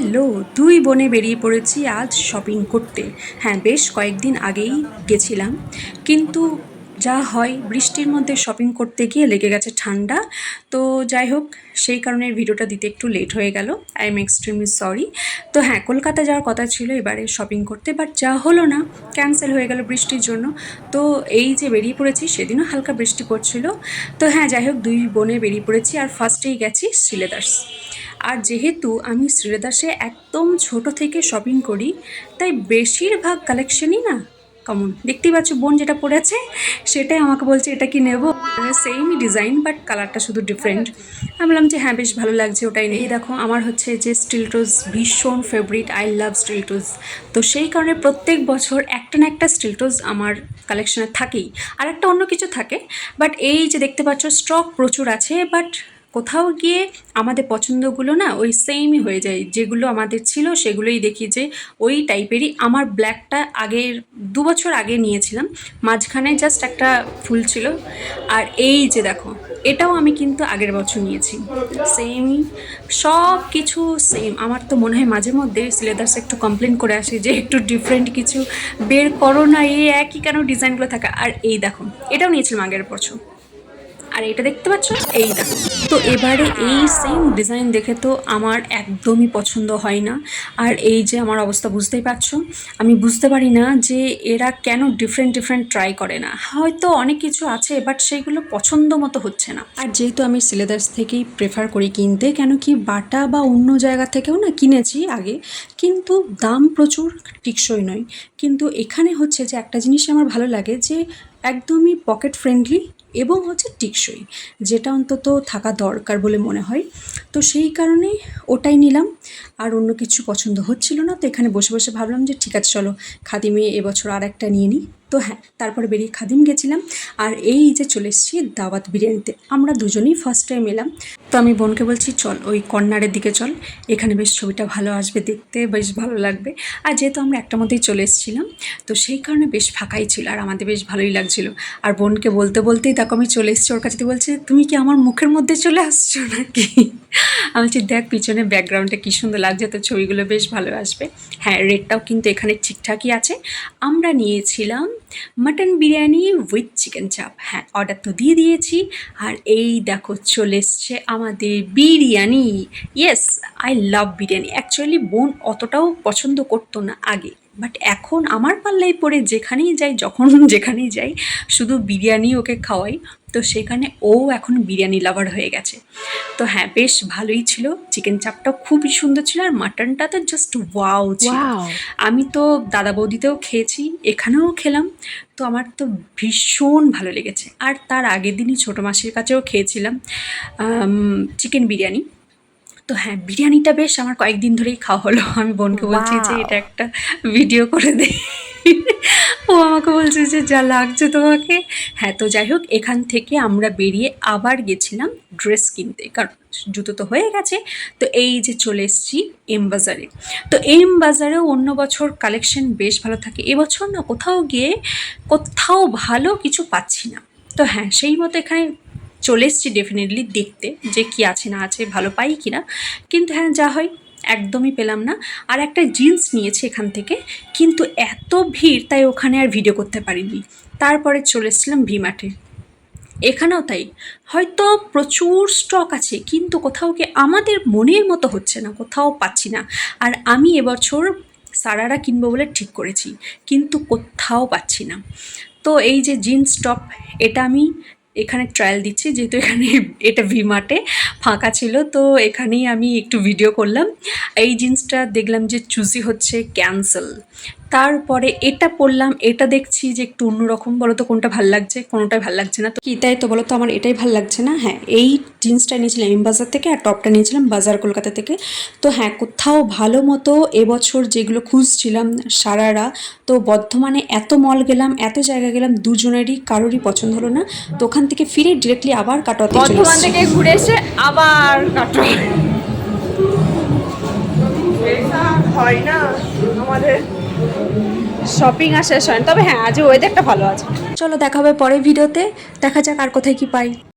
Hello, দুই বোনে বেরিয়ে পড়েছি আজ শপিং করতে। হ্যাঁ, বেশ কয়েকদিন আগেই গেছিলাম, কিন্তু যা হয় বৃষ্টির মধ্যে শপিং করতে গিয়ে লেগে গেছে ঠান্ডা। তো যাই হোক, সেই কারণে ভিডিওটা দিতে একটু লেট হয়ে গেল। I am extremely sorry. তো হ্যাঁ, কলকাতা যাওয়ার কথা ছিল এবারে শপিং করতে, বাট যা হলো না, ক্যান্সেল হয়ে গেল বৃষ্টির জন্য। তো এই যে বেরিয়ে পড়েছি, সেদিনও হালকা বৃষ্টি পড়ছিল। তো হ্যাঁ, যাই হোক, দুই বোনে বেরিয়ে পড়েছি আর ফার্স্টেই গেছি শ্রীলেদার্স। আর যেহেতু আমি শ্রীলেদার্সে একদম ছোট থেকে শপিং করি, তাই বেশিরভাগ কালেকশনই না কমন। দেখতেই পাচ্ছ বোন যেটা পরেছে, সেটাই আমাকে বলছে এটা কি নেবো, সেমই ডিজাইন বাট কালারটা শুধু ডিফারেন্ট। আমি বললাম যে হ্যাঁ, বেশ ভালো লাগছে, ওটাই নেই। দেখো, আমার হচ্ছে যে স্টিল টোজ ভীষণ ফেভারিট, আই লাভ স্টিল টোজ। তো সেই কারণে প্রত্যেক বছর একটা না একটা স্টিল টোজ আমার কালেকশনে থাকেই। আর একটা অন্য কিছু থাকে, বাট এই যে দেখতে পাচ্ছ স্টক প্রচুর আছে, বাট কোথাও গিয়ে আমাদের পছন্দগুলো না ওই সেমই হয়ে যায়। যেগুলো আমাদের ছিল সেগুলোই দেখি যে ওই টাইপেরই। আমার ব্ল্যাকটা আগের 2 বছর আগে নিয়েছিলাম, মাঝখানে জাস্ট একটা ফুল ছিল। আর এই যে দেখো, এটাও আমি কিন্তু আগের বছর নিয়েছি, সেমই, সব কিছু সেম। আমার তো মনে হয় মাঝে মধ্যে সিলেদার্স একটু কমপ্লেন করে আসে যে একটু ডিফারেন্ট কিছু বের করো না, এই একই কেন ডিজাইনগুলো থাকা। আর এই দেখো, এটাও নিয়েছিলাম আগের বছর। আর এটা দেখতে পাচ্ছ, এই দেখো। তো এবারে এই সেম ডিজাইন দেখে তো আমার একদমই পছন্দ হয় না। আর এই যে আমার অবস্থা বুঝতেই পারছো, আমি বুঝতে পারি না যে এরা কেন ডিফারেন্ট ডিফারেন্ট ট্রাই করে না। হয়তো অনেক কিছু আছে, বাট সেইগুলো পছন্দ মতো হচ্ছে না। আর যেহেতু আমি সিলেদার্স থেকেই প্রেফার করি কিনতে, কেন কি বাটা বা অন্য জায়গা থেকেও না কিনেছি আগে, কিন্তু দাম প্রচুর, টিকসই নয়। কিন্তু এখানে হচ্ছে যে একটা জিনিস আমার ভালো লাগে, যে একদমই পকেট ফ্রেন্ডলি এবং হচ্ছে টিকসই, যেটা অন্তত থাকা দরকার বলে মনে হয়। তো সেই কারণেই ওটাই নিলাম। আর অন্য কিছু পছন্দ হচ্ছিল না, তো এখানে বসে বসে ভাবলাম যে ঠিক আছে, চলো খাদিমে এবছর আর একটা নিয়ে নিই। তো হ্যাঁ, তারপরে বেরিয়ে খাদিম গেছিলাম। আর এই যে চলে এসেছি দাওয়াত বিরিয়ানিতে। আমরা দুজনেই ফার্স্ট টাইম এলাম। তো আমি বোনকে বলছি চল ওই কর্নারের দিকে চল, এখানে বেশ ছবিটা ভালো আসবে, দেখতে বেশ ভালো লাগবে। আর যেহেতু আমরা একটা মধ্যেই চলে এসেছিলাম, তো সেই কারণে বেশ ফাঁকাই ছিল আর আমাদের বেশ ভালোই লাগছিল। আর বোনকে বলতে বলতেই দেখো আমি চলে এসেছি ওর কাছে। বলছে তুমি কি আমার মুখের মধ্যে চলে আসছো নাকি? আমি বলছি দেখ পিছনে ব্যাকগ্রাউন্ডটা কী সুন্দর লাগছে, তো ছবিগুলো বেশ ভালো আসবে। হ্যাঁ, রেটটাও কিন্তু এখানে ঠিকঠাকই আছে। আমরা নিয়েছিলাম মাটন বিরিয়ানি উইথ চিকেন চাপ। হ্যাঁ, অর্ডার তো দিয়ে দিয়েছি। আর এই দেখো চলে এসছে আমাদের biryani. Yes, I love biryani. Actually বোন অতটাও পছন্দ করতো না আগে, বাট এখন আমার পাল্লায় পড়ে যেখানেই যাই, যখন যেখানেই যাই, শুধু বিরিয়ানি ওকে খাওয়াই। তো সেখানে ও এখন বিরিয়ানি লাভার হয়ে গেছে। তো হ্যাঁ, বেশ ভালোই ছিল। চিকেন চাপটাও খুবই সুন্দর ছিল, আর মাটনটা তো জাস্ট ওয়াও ছিল। আমি তো দাদা বৌদিতেও খেয়েছি, এখানেও খেলাম, তো আমার তো ভীষণ ভালো লেগেছে। আর তার আগের দিনই ছোটো মাসির কাছেও খেয়েছিলাম চিকেন বিরিয়ানি। তো হ্যাঁ, বিরিয়ানিটা বেশ আমার কয়েকদিন ধরেই খাওয়া হলো। আমি বোনকে বলছি যে এটা একটা ভিডিও করে দে। ও আমাকে বলছে যে যা লাগছে তোমাকে। হ্যাঁ, তো যাই হোক, এখান থেকে আমরা বেরিয়ে আবার গেছিলাম ড্রেস কিনতে, কারণ জুতো তো হয়ে গেছে। তো এই যে চলে এসেছি এম বাজারে। তো এম বাজারেও অন্য বছর কালেকশন বেশ ভালো থাকে, এবছর না কোথাও গিয়ে কোথাও ভালো কিছু পাচ্ছি না। তো হ্যাঁ, সেই মতো এখানে চলে এসেছি ডেফিনেটলি দেখতে যে কী আছে না আছে, ভালো পাই কি না। কিন্তু হ্যাঁ, যা হয় একদমই পেলাম না। আর একটা জিন্স নিয়েছি এখান থেকে, কিন্তু এত ভিড়, তাই ওখানে আর ভিডিও করতে পারিনি। তারপরে চলে এসেছিলাম ভিমার্টে। এখানেও তাই, হয়তো প্রচুর স্টক আছে, কিন্তু কোথাও কি আমাদের মনের মতো হচ্ছে না, কোথাও পাচ্ছি না। আর আমি এবছর সারারা কিনবো বলে ঠিক করেছি, কিন্তু কোথাও পাচ্ছি না। তো এই যে জিন্স টপ, এটা আমি এখানে ট্রায়াল দিচ্ছি, যেহেতু এখানে এটা ভিমার্টে ফাঁকা ছিল, তো এখানেই আমি একটু ভিডিও করলাম। এই জিন্সটা দেখলাম যে চুজি হচ্ছে, ক্যান্সেল। তারপরে এটা পরলাম, এটা দেখছি যে একটু অন্যরকম। বলো তো কোনটা ভাল লাগছে? কোনোটাই ভাল লাগছে না। তো কী তাই তো বলো তো, আমার এটাই ভাল লাগছে না। হ্যাঁ, এই জিন্সটা নিয়েছিলাম এম বাজার থেকে, আর টপটা নিয়েছিলাম বাজার কলকাতা থেকে। তো হ্যাঁ, কোথাও ভালো মতো এবছর যেগুলো খুঁজছিলাম সারারা, তো বর্ধমানে এত মল গেলাম, এত জায়গা গেলাম, দুজনেরই কারোরই পছন্দ হলো না। তো ওখান থেকে ফিরে ডিরেক্টলি আবার কাটোয়াতে চলে এসেছি। বর্ধমান থেকে ঘুরে এসে আবার কাটোয়া। হয় না আমাদের শপিং আর শেষ হয় না। তবে হ্যাঁ, আজ ওয়েদারটা ভালো আছে। চলো দেখা হবে পরের ভিডিওতে, দেখা যাক আর কোথায় কি পাই।